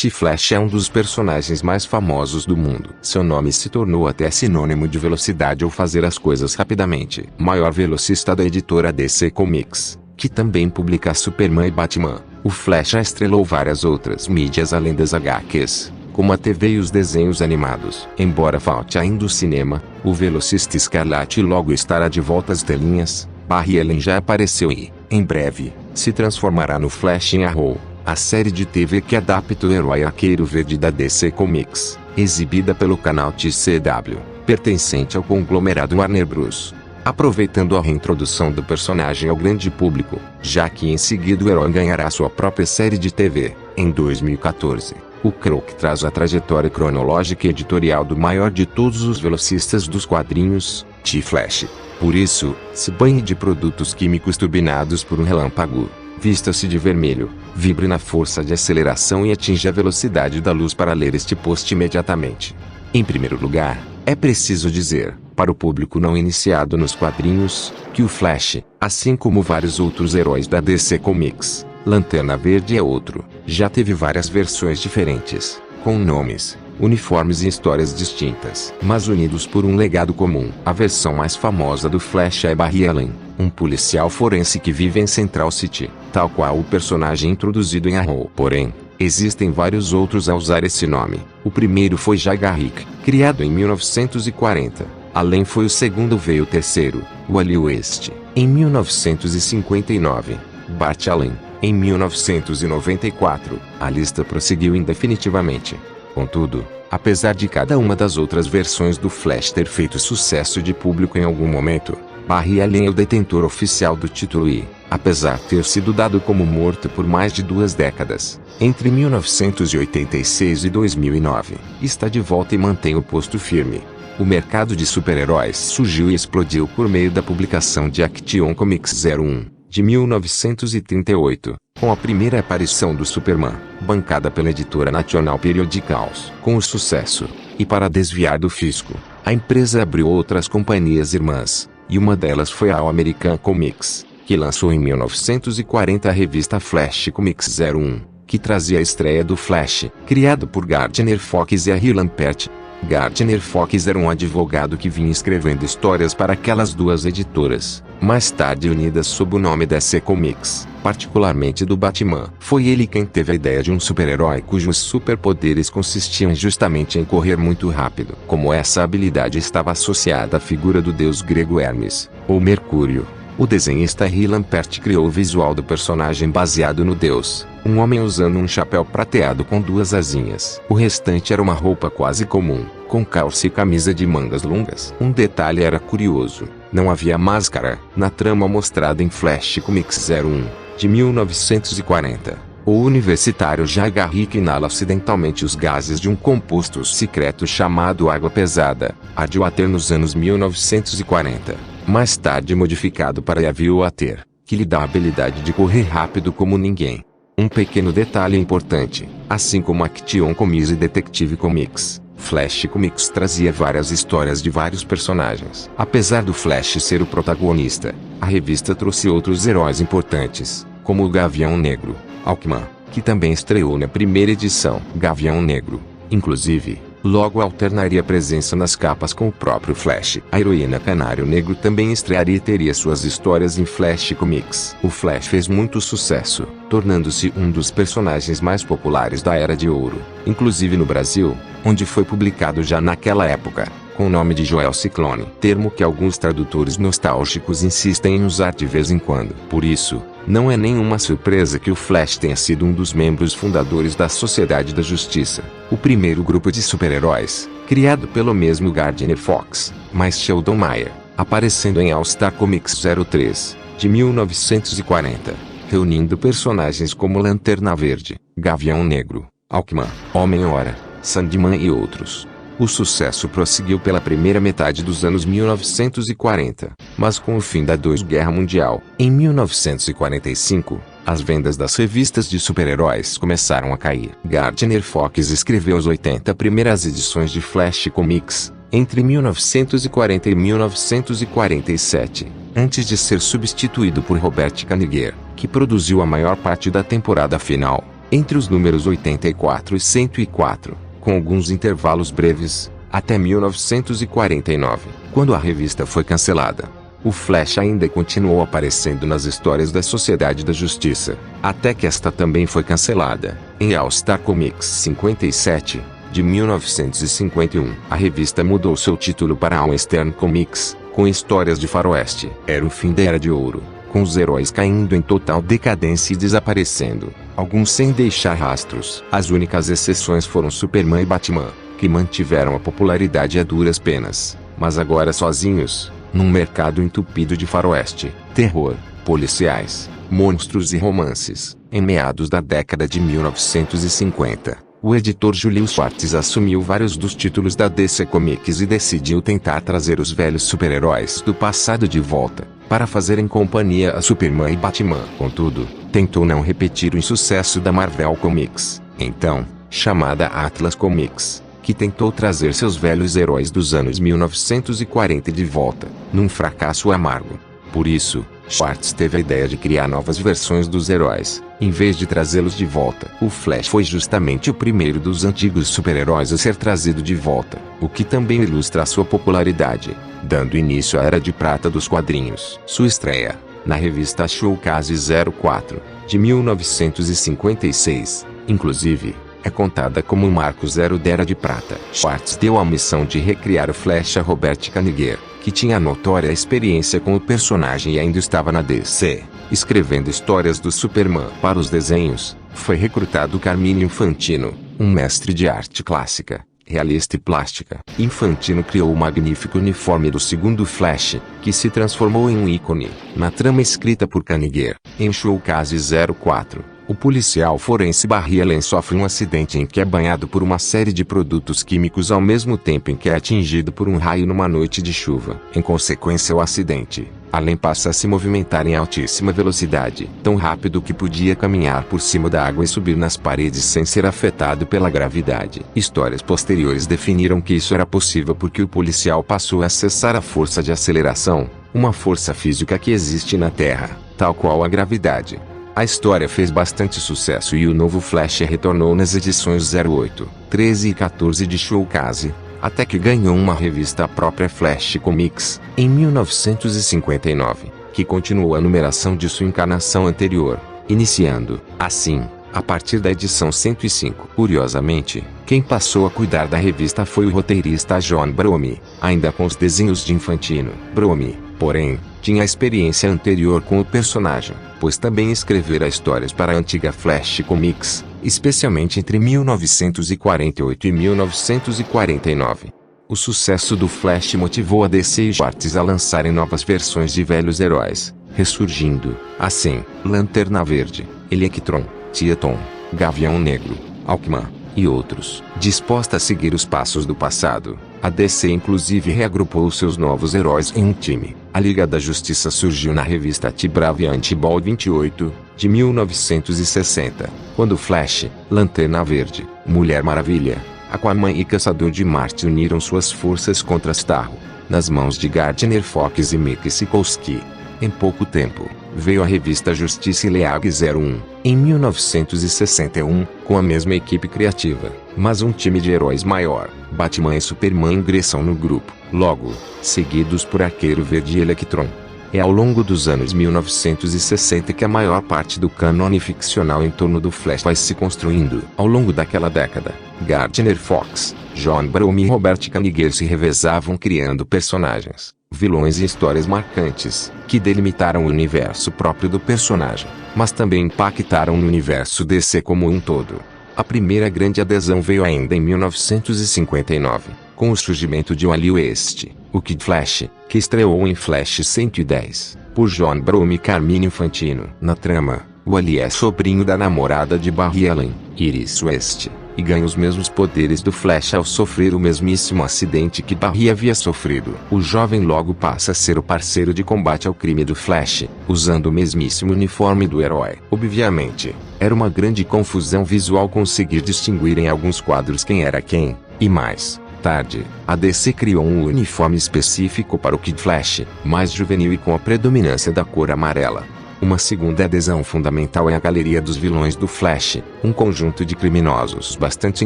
T-Flash é um dos personagens mais famosos do mundo. Seu nome se tornou até sinônimo de velocidade ou fazer as coisas rapidamente. Maior velocista da editora DC Comics, que também publica Superman e Batman. O Flash já estrelou várias outras mídias além das HQs, como a TV e os desenhos animados. Embora falte ainda o cinema, o velocista escarlate logo estará de volta às telinhas. Barry Allen já apareceu e, em breve, se transformará no Flash em Arrow, a série de TV que adapta o herói Arqueiro Verde da DC Comics, exibida pelo canal TCW, pertencente ao conglomerado Warner Bros. Aproveitando a reintrodução do personagem ao grande público, já que em seguida o herói ganhará sua própria série de TV, em 2014. O Croc traz a trajetória cronológica e editorial do maior de todos os velocistas dos quadrinhos, T-Flash. Por isso, se banhe de produtos químicos turbinados por um relâmpago, vista-se de vermelho, vibre na força de aceleração e atinja a velocidade da luz para ler este post imediatamente. Em primeiro lugar, é preciso dizer, para o público não iniciado nos quadrinhos, que o Flash, assim como vários outros heróis da DC Comics, Lanterna Verde é outro, já teve várias versões diferentes, com nomes, uniformes e histórias distintas, mas unidos por um legado comum. A versão mais famosa do Flash é Barry Allen, um policial forense que vive em Central City, tal qual o personagem introduzido em Arrow. Porém, existem vários outros a usar esse nome. O primeiro foi Jay Garrick, criado em 1940. Allen foi o segundo, veio o terceiro, Wally West, em 1959. Bart Allen, em 1994. A lista prosseguiu indefinitivamente. Contudo, apesar de cada uma das outras versões do Flash ter feito sucesso de público em algum momento, Barry Allen é o detentor oficial do título e, apesar de ter sido dado como morto por mais de 2 décadas, entre 1986 e 2009, está de volta e mantém o posto firme. O mercado de super-heróis surgiu e explodiu por meio da publicação de Action Comics 01, de 1938, com a primeira aparição do Superman, bancada pela editora National Periodicals. Com o sucesso, e para desviar do fisco, a empresa abriu outras companhias irmãs, e uma delas foi a All American Comics, que lançou em 1940 a revista Flash Comics 01, que trazia a estreia do Flash, criado por Gardner Fox e Harry Lampert. Gardner Fox era um advogado que vinha escrevendo histórias para aquelas duas editoras, mais tarde unidas sob o nome DC Comics, particularmente do Batman. Foi ele quem teve a ideia de um super-herói cujos superpoderes consistiam justamente em correr muito rápido. Como essa habilidade estava associada à figura do deus grego Hermes, ou Mercúrio, o desenhista Harry Lampert criou o visual do personagem baseado no deus, um homem usando um chapéu prateado com 2 asinhas. O restante era uma roupa quase comum, com calça e camisa de mangas longas. Um detalhe era curioso, não havia máscara. Na trama mostrada em Flash Comics 01, de 1940, o universitário Jay Garrick inala acidentalmente os gases de um composto secreto chamado água pesada, radioater nos anos 1940. Mais tarde modificado para Aviater, que lhe dá a habilidade de correr rápido como ninguém. Um pequeno detalhe importante, assim como Action Comics e Detective Comics, Flash Comics trazia várias histórias de vários personagens. Apesar do Flash ser o protagonista, a revista trouxe outros heróis importantes, como o Gavião Negro, Hawkman, que também estreou na primeira edição. Gavião Negro, inclusive, logo alternaria presença nas capas com o próprio Flash. A heroína Canário Negro também estrearia e teria suas histórias em Flash Comics. O Flash fez muito sucesso, tornando-se um dos personagens mais populares da Era de Ouro, inclusive no Brasil, onde foi publicado já naquela época, com o nome de Joel Ciclone, termo que alguns tradutores nostálgicos insistem em usar de vez em quando. Por isso, não é nenhuma surpresa que o Flash tenha sido um dos membros fundadores da Sociedade da Justiça, o primeiro grupo de super-heróis, criado pelo mesmo Gardner Fox, mas Sheldon Mayer, aparecendo em All Star Comics 03, de 1940, reunindo personagens como Lanterna Verde, Gavião Negro, Hawkman, Homem-Hora, Sandman e outros. O sucesso prosseguiu pela primeira metade dos anos 1940, mas com o fim da Segunda Guerra Mundial, em 1945, as vendas das revistas de super-heróis começaram a cair. Gardner Fox escreveu as 80 primeiras edições de Flash Comics, entre 1940 e 1947, antes de ser substituído por Robert Kanigher, que produziu a maior parte da temporada final. entre os números 84 e 104, com alguns intervalos breves, até 1949, quando a revista foi cancelada. O Flash ainda continuou aparecendo nas histórias da Sociedade da Justiça, até que esta também foi cancelada. Em All Star Comics 57, de 1951, a revista mudou seu título para Western Comics, com histórias de faroeste. Era o fim da Era de Ouro, com os heróis caindo em total decadência e desaparecendo, alguns sem deixar rastros. As únicas exceções foram Superman e Batman, que mantiveram a popularidade a duras penas, mas agora sozinhos, num mercado entupido de faroeste, terror, policiais, monstros e romances. Em meados da década de 1950, o editor Julius Schwartz assumiu vários dos títulos da DC Comics e decidiu tentar trazer os velhos super-heróis do passado de volta, para fazerem companhia a Superman e Batman. Contudo, tentou não repetir o insucesso da Marvel Comics, então, chamada Atlas Comics, que tentou trazer seus velhos heróis dos anos 1940 de volta, num fracasso amargo. Por isso, Schwartz teve a ideia de criar novas versões dos heróis, em vez de trazê-los de volta. O Flash foi justamente o primeiro dos antigos super-heróis a ser trazido de volta, o que também ilustra a sua popularidade, dando início à Era de Prata dos quadrinhos. Sua estreia, na revista Showcase 04, de 1956, inclusive, é contada como o marco zero da Era de Prata. Schwartz deu a missão de recriar o Flash a Robert Kanigher, que tinha notória experiência com o personagem e ainda estava na DC, escrevendo histórias do Superman. Para os desenhos, foi recrutado Carmine Infantino, um mestre de arte clássica, realista e plástica. Infantino criou o magnífico uniforme do segundo Flash, que se transformou em um ícone. Na trama escrita por Kanigher, em Showcase 04, o policial forense Barry Allen sofre um acidente em que é banhado por uma série de produtos químicos ao mesmo tempo em que é atingido por um raio numa noite de chuva. Em consequência ao acidente, Allen passa a se movimentar em altíssima velocidade, tão rápido que podia caminhar por cima da água e subir nas paredes sem ser afetado pela gravidade. Histórias posteriores definiram que isso era possível porque o policial passou a acessar a força de aceleração, uma força física que existe na Terra, tal qual a gravidade. A história fez bastante sucesso e o novo Flash retornou nas edições 08, 13 e 14 de Showcase, até que ganhou uma revista própria, Flash Comics, em 1959, que continuou a numeração de sua encarnação anterior, iniciando, assim, a partir da edição 105. Curiosamente, quem passou a cuidar da revista foi o roteirista John Brome, ainda com os desenhos de Infantino. Brome, porém, tinha experiência anterior com o personagem, pois também escrevera histórias para a antiga Flash Comics, especialmente entre 1948 e 1949. O sucesso do Flash motivou a DC e Schwartz a lançarem novas versões de velhos heróis, ressurgindo, assim, Lanterna Verde, Electron, Tieton, Gavião Negro, Hawkman, e outros. Disposta a seguir os passos do passado, a DC inclusive reagrupou seus novos heróis em um time. A Liga da Justiça surgiu na revista T-Brave Anti-Ball 28, de 1960, quando Flash, Lanterna Verde, Mulher Maravilha, Aquaman e Caçador de Marte uniram suas forças contra Starro, nas mãos de Gardner Fox e Mike Sekowsky. Em pouco tempo, veio a revista Justiça e League 01, em 1961, com a mesma equipe criativa, mas um time de heróis maior. Batman e Superman ingressam no grupo, logo, seguidos por Arqueiro Verde e Electron. É ao longo dos anos 1960 que a maior parte do cânone ficcional em torno do Flash vai se construindo. Ao longo daquela década, Gardner Fox, John Brome e Robert Kanigher se revezavam criando personagens, vilões e histórias marcantes, que delimitaram o universo próprio do personagem, mas também impactaram no universo DC como um todo. A primeira grande adesão veio ainda em 1959, com o surgimento de Wally West, o Kid Flash, que estreou em Flash 110, por John Brome e Carmine Infantino. Na trama, Wally é sobrinho da namorada de Barry Allen, Iris West, e ganha os mesmos poderes do Flash ao sofrer o mesmíssimo acidente que Barry havia sofrido. O jovem logo passa a ser o parceiro de combate ao crime do Flash, usando o mesmíssimo uniforme do herói. Obviamente, era uma grande confusão visual conseguir distinguir em alguns quadros quem era quem, e mais tarde, a DC criou um uniforme específico para o Kid Flash, mais juvenil e com a predominância da cor amarela. Uma segunda adesão fundamental é a Galeria dos Vilões do Flash, um conjunto de criminosos bastante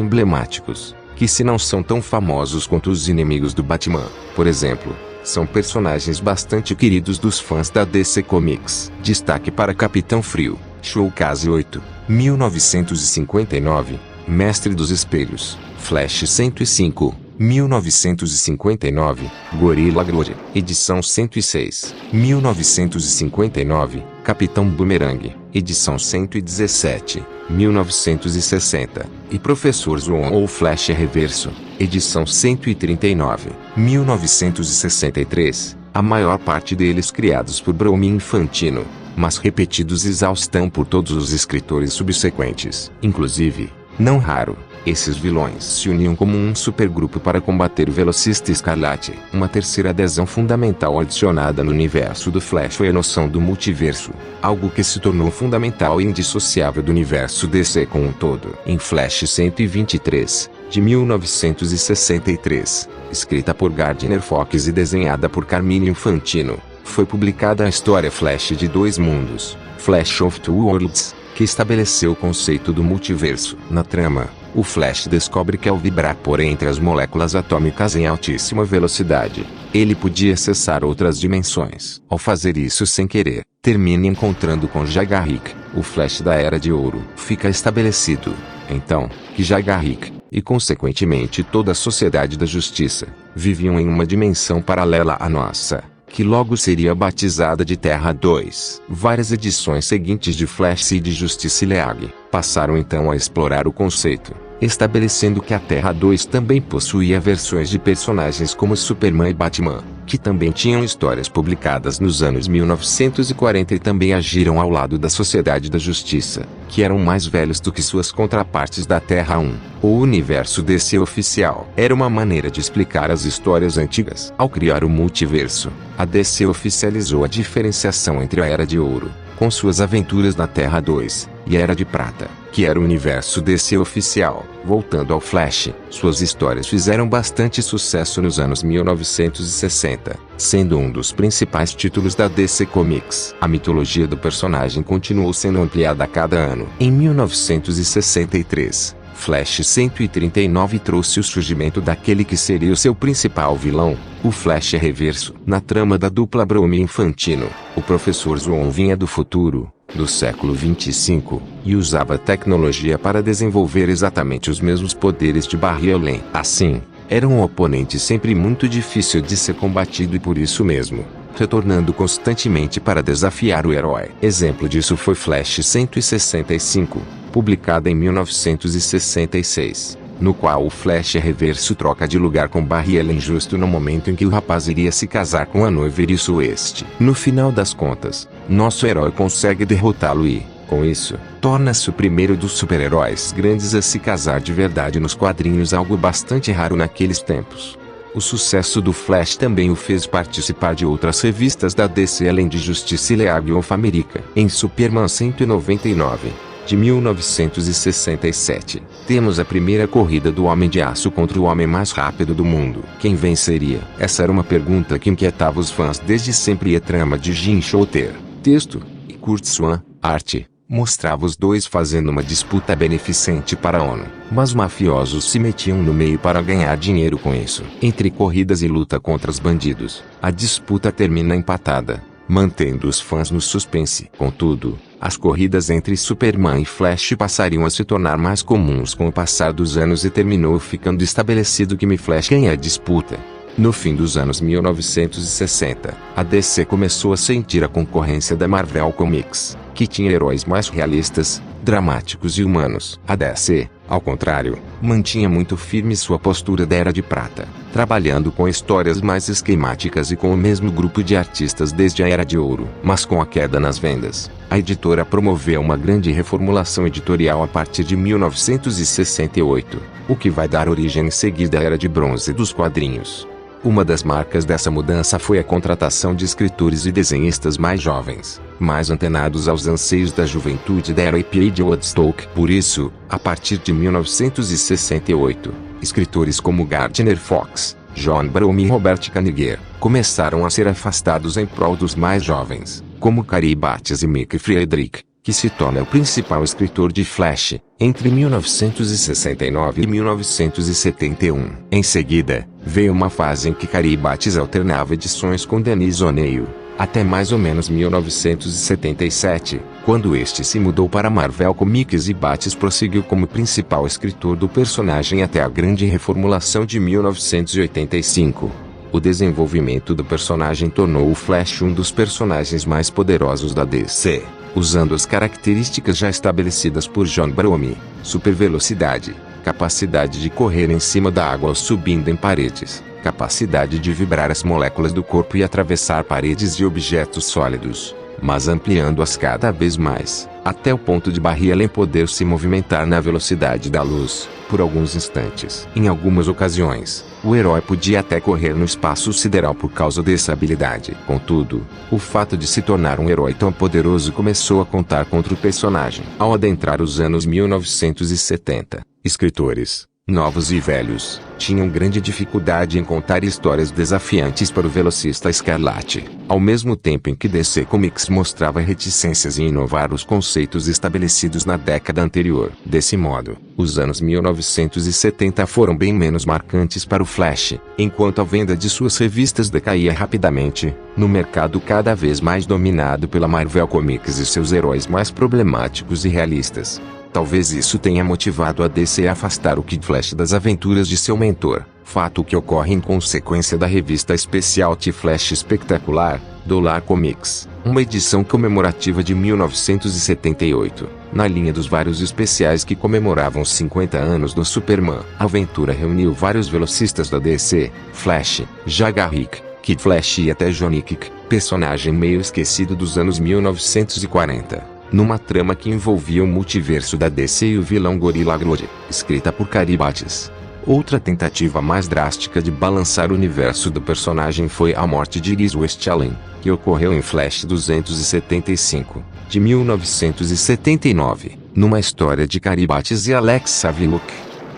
emblemáticos, que se não são tão famosos quanto os inimigos do Batman, por exemplo, são personagens bastante queridos dos fãs da DC Comics. Destaque para Capitão Frio, Showcase 8, 1959, Mestre dos Espelhos, Flash 105, 1959, Gorilla Grodd, edição 106, 1959, Capitão Boomerang, edição 117, 1960, e Professor Zoom ou Flash Reverso, edição 139, 1963, a maior parte deles criados por Brome Infantino, mas repetidos exaustão por todos os escritores subsequentes. Inclusive, não raro, esses vilões se uniam como um supergrupo para combater o Velocista Escarlate. Uma terceira adesão fundamental adicionada no universo do Flash foi a noção do multiverso, algo que se tornou fundamental e indissociável do universo DC como um todo. Em Flash 123, de 1963, escrita por Gardner Fox e desenhada por Carmine Infantino, foi publicada a história Flash de Dois Mundos, Flash of Two Worlds, que estabeleceu o conceito do multiverso. Na trama, o Flash descobre que ao vibrar por entre as moléculas atômicas em altíssima velocidade, ele podia acessar outras dimensões. Ao fazer isso sem querer, termina encontrando com Jagarrick, o Flash da Era de Ouro. Fica estabelecido, então, que Jagarrick, e consequentemente toda a Sociedade da Justiça, viviam em uma dimensão paralela à nossa, que logo seria batizada de Terra 2. Várias edições seguintes de Flash e de Justice League passaram então a explorar o conceito, estabelecendo que a Terra 2 também possuía versões de personagens como Superman e Batman, que também tinham histórias publicadas nos anos 1940 e também agiram ao lado da Sociedade da Justiça, que eram mais velhos do que suas contrapartes da Terra 1. O universo DC oficial era uma maneira de explicar as histórias antigas. Ao criar o multiverso, a DC oficializou a diferenciação entre a Era de Ouro, com suas aventuras na Terra 2, e a Era de Prata, que era o universo DC oficial. Voltando ao Flash, suas histórias fizeram bastante sucesso nos anos 1960, sendo um dos principais títulos da DC Comics. A mitologia do personagem continuou sendo ampliada a cada ano. Em 1963, Flash 139 trouxe o surgimento daquele que seria o seu principal vilão, o Flash Reverso. Na trama da dupla Brome Infantino, o Professor Zoom vinha do futuro, do século 25, e usava tecnologia para desenvolver exatamente os mesmos poderes de Barry Allen. Assim, era um oponente sempre muito difícil de ser combatido e por isso mesmo, retornando constantemente para desafiar o herói. Exemplo disso foi Flash 165, publicada em 1966, no qual o Flash Reverso troca de lugar com Barry Allen justo no momento em que o rapaz iria se casar com a noiva Iris West. No final das contas, nosso herói consegue derrotá-lo e, com isso, torna-se o primeiro dos super-heróis grandes a se casar de verdade nos quadrinhos, algo bastante raro naqueles tempos. O sucesso do Flash também o fez participar de outras revistas da DC além de Justice League of America. Em Superman 199, de 1967, temos a primeira corrida do Homem de Aço contra o homem mais rápido do mundo. Quem venceria? Essa era uma pergunta que inquietava os fãs desde sempre e a trama de Jim Shooter, texto, e Kurt Swan, arte, mostrava os dois fazendo uma disputa beneficente para a ONU, mas mafiosos se metiam no meio para ganhar dinheiro com isso. Entre corridas e luta contra os bandidos, a disputa termina empatada, mantendo os fãs no suspense. Contudo, as corridas entre Superman e Flash passariam a se tornar mais comuns com o passar dos anos e terminou ficando estabelecido que Flash ganha a disputa. No fim dos anos 1960, a DC começou a sentir a concorrência da Marvel Comics, que tinha heróis mais realistas, dramáticos e humanos. A DC, ao contrário, mantinha muito firme sua postura da Era de Prata, trabalhando com histórias mais esquemáticas e com o mesmo grupo de artistas desde a Era de Ouro. Mas com a queda nas vendas, a editora promoveu uma grande reformulação editorial a partir de 1968, o que vai dar origem em seguida à Era de Bronze dos quadrinhos. Uma das marcas dessa mudança foi a contratação de escritores e desenhistas mais jovens, mais antenados aos anseios da juventude da era hippie de Woodstock. Por isso, a partir de 1968, escritores como Gardner Fox, John Brome e Robert Kanigher começaram a ser afastados em prol dos mais jovens, como Cary Bates e Mick Friedrich, que se torna o principal escritor de Flash, entre 1969 e 1971. Em seguida, veio uma fase em que Cary Bates alternava edições com Dennis O'Neil, até mais ou menos 1977, quando este se mudou para Marvel Comics e Bates prosseguiu como principal escritor do personagem até a grande reformulação de 1985. O desenvolvimento do personagem tornou o Flash um dos personagens mais poderosos da DC. Usando as características já estabelecidas por John Brome, supervelocidade, capacidade de correr em cima da água ou subindo em paredes, capacidade de vibrar as moléculas do corpo e atravessar paredes e objetos sólidos, mas ampliando-as cada vez mais, até o ponto de Barry Allen poder se movimentar na velocidade da luz, por alguns instantes. Em algumas ocasiões, o herói podia até correr no espaço sideral por causa dessa habilidade. Contudo, o fato de se tornar um herói tão poderoso começou a contar contra o personagem. Ao adentrar os anos 1970, escritores, novos e velhos, tinham grande dificuldade em contar histórias desafiantes para o velocista Escarlate, ao mesmo tempo em que DC Comics mostrava reticências em inovar os conceitos estabelecidos na década anterior. Desse modo, os anos 1970 foram bem menos marcantes para o Flash, enquanto a venda de suas revistas decaía rapidamente, no mercado cada vez mais dominado pela Marvel Comics e seus heróis mais problemáticos e realistas. Talvez isso tenha motivado a DC a afastar o Kid Flash das aventuras de seu mentor, fato que ocorre em consequência da revista especial T-Flash Espetacular, do Lar Comics, uma edição comemorativa de 1978. Na linha dos vários especiais que comemoravam os 50 anos do Superman, a aventura reuniu vários velocistas da DC, Flash, Jagarrick, Kid Flash e até Johnny Quick, personagem meio esquecido dos anos 1940. Numa trama que envolvia o multiverso da DC e o vilão Gorilla Grodd, escrita por Cary Bates. Outra tentativa mais drástica de balançar o universo do personagem foi a morte de Iris Westchalen, que ocorreu em Flash 275, de 1979, numa história de Cary Bates e Alex Saviuk.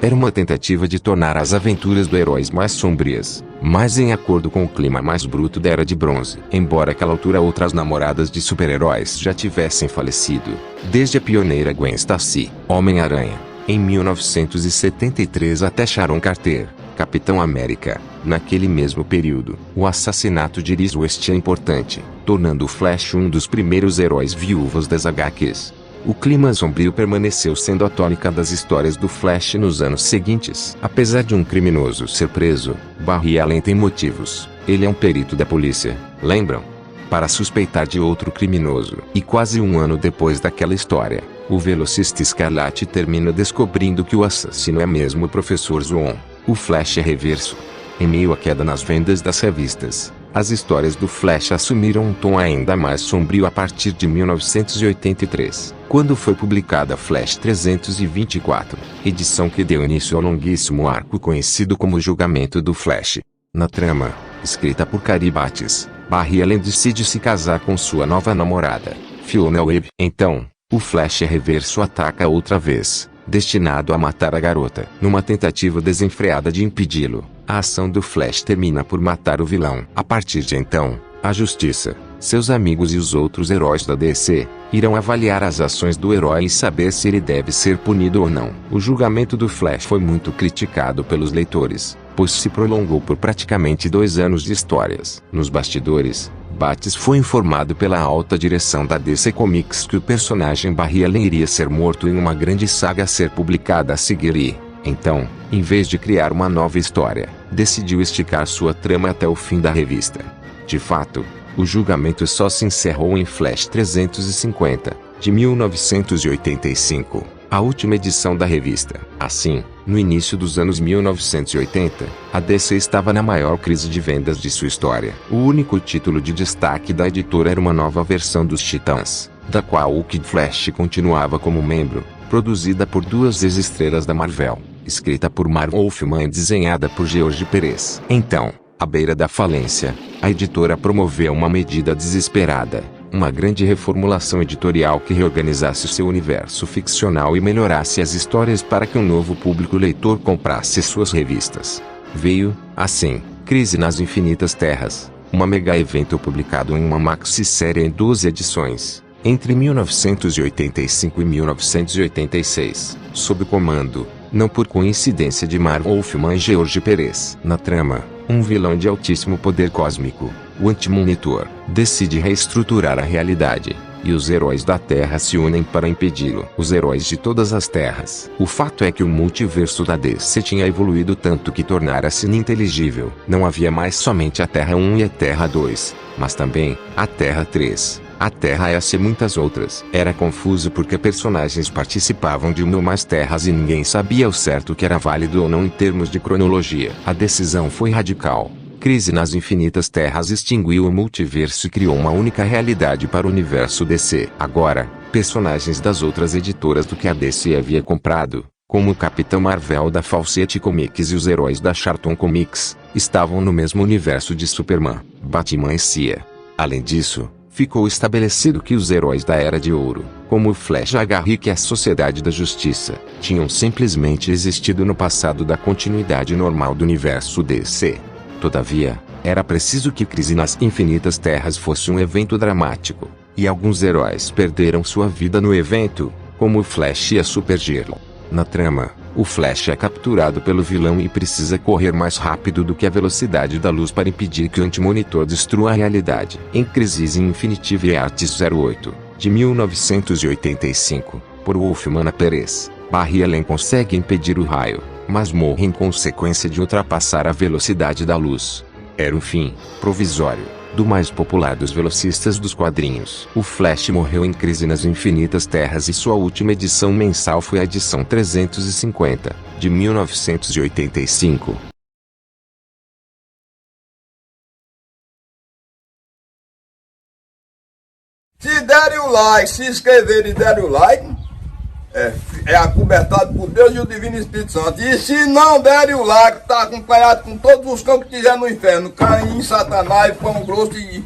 Era uma tentativa de tornar as aventuras do herói mais sombrias, mas em acordo com o clima mais bruto da Era de Bronze. Embora àquela altura outras namoradas de super-heróis já tivessem falecido, desde a pioneira Gwen Stacy, Homem-Aranha, em 1973 até Sharon Carter, Capitão América, naquele mesmo período. O assassinato de Iris West é importante, tornando o Flash um dos primeiros heróis viúvos das HQs. O clima sombrio permaneceu sendo a tônica das histórias do Flash nos anos seguintes. Apesar de um criminoso ser preso, Barry Allen tem motivos. Ele é um perito da polícia, lembram? Para suspeitar de outro criminoso. E quase um ano depois daquela história, o velocista Escarlate termina descobrindo que o assassino é mesmo o Professor Zoom. O Flash é reverso. Em meio à queda nas vendas das revistas, as histórias do Flash assumiram um tom ainda mais sombrio a partir de 1983, quando foi publicada Flash 324, edição que deu início ao longuíssimo arco conhecido como Julgamento do Flash. Na trama, escrita por Cary Bates, Barry Allen decide se casar com sua nova namorada, Fiona Webb. Então, o Flash reverso ataca outra vez, destinado a matar a garota. Numa tentativa desenfreada de impedi-lo, a ação do Flash termina por matar o vilão. A partir de então, a Justiça, seus amigos e os outros heróis da DC, irão avaliar as ações do herói e saber se ele deve ser punido ou não. O julgamento do Flash foi muito criticado pelos leitores, pois se prolongou por praticamente 2 anos de histórias. Nos bastidores, Bates foi informado pela alta direção da DC Comics que o personagem Barry Allen iria ser morto em uma grande saga a ser publicada a seguir e, então, em vez de criar uma nova história, decidiu esticar sua trama até o fim da revista. De fato, o julgamento só se encerrou em Flash 350, de 1985, a última edição da revista. Assim, no início dos anos 1980, a DC estava na maior crise de vendas de sua história. O único título de destaque da editora era uma nova versão dos Titãs, da qual o Kid Flash continuava como membro, produzida por 2 ex-estrelas da Marvel, escrita por Marv Wolfman e desenhada por George Perez. Então, à beira da falência, a editora promoveu uma medida desesperada, uma grande reformulação editorial que reorganizasse seu universo ficcional e melhorasse as histórias para que um novo público leitor comprasse suas revistas. Veio, assim, Crise nas Infinitas Terras, uma mega evento publicado em uma maxi-série em 12 edições, entre 1985 e 1986, sob comando, não por coincidência, de Marv Wolfman e George Pérez. Na trama, um vilão de altíssimo poder cósmico, o Anti-Monitor, decide reestruturar a realidade, e os heróis da Terra se unem para impedi-lo. Os heróis de todas as terras. O fato é que o multiverso da DC tinha evoluído tanto que tornara-se ininteligível. Não havia mais somente a Terra 1 e a Terra 2, mas também a Terra 3, a Terra S e muitas outras. Era confuso porque personagens participavam de uma ou mais terras e ninguém sabia ao certo o que era válido ou não em termos de cronologia. A decisão foi radical. Crise nas Infinitas Terras extinguiu o multiverso e criou uma única realidade para o universo DC. Agora, personagens das outras editoras do que a DC havia comprado, como o Capitão Marvel da Fawcett Comics e os heróis da Charlton Comics, estavam no mesmo universo de Superman, Batman e Cia. Além disso, ficou estabelecido que os heróis da Era de Ouro, como o Flash, Agaric e a Sociedade da Justiça, tinham simplesmente existido no passado da continuidade normal do universo DC. Todavia, era preciso que Crise nas Infinitas Terras fosse um evento dramático, e alguns heróis perderam sua vida no evento, como o Flash e a Supergirl. Na trama, o Flash é capturado pelo vilão e precisa correr mais rápido do que a velocidade da luz para impedir que o Anti-Monitor destrua a realidade. Em Crisis Infinitive Arts 08, de 1985, por Wolfman Pérez, Barry Allen consegue impedir o raio, mas morre em consequência de ultrapassar a velocidade da luz. Era um fim provisório do mais popular dos velocistas dos quadrinhos. O Flash morreu em Crise nas Infinitas Terras e sua última edição mensal foi a edição 350, de 1985. Se derem o like, se inscreverem e derem o like, é acobertado por Deus e o Divino Espírito Santo. E se não derem o like, está acompanhado com todos os cão que tiver no inferno: Caim, Satanás, Pão Grosso e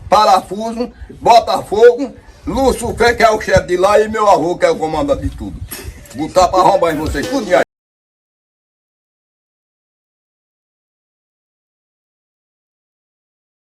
Parafuso, Botafogo, Lúcifer, que é o chefe de lá, e meu avô, que é o comandante de tudo. Botar para arrombar em vocês, tudo aí.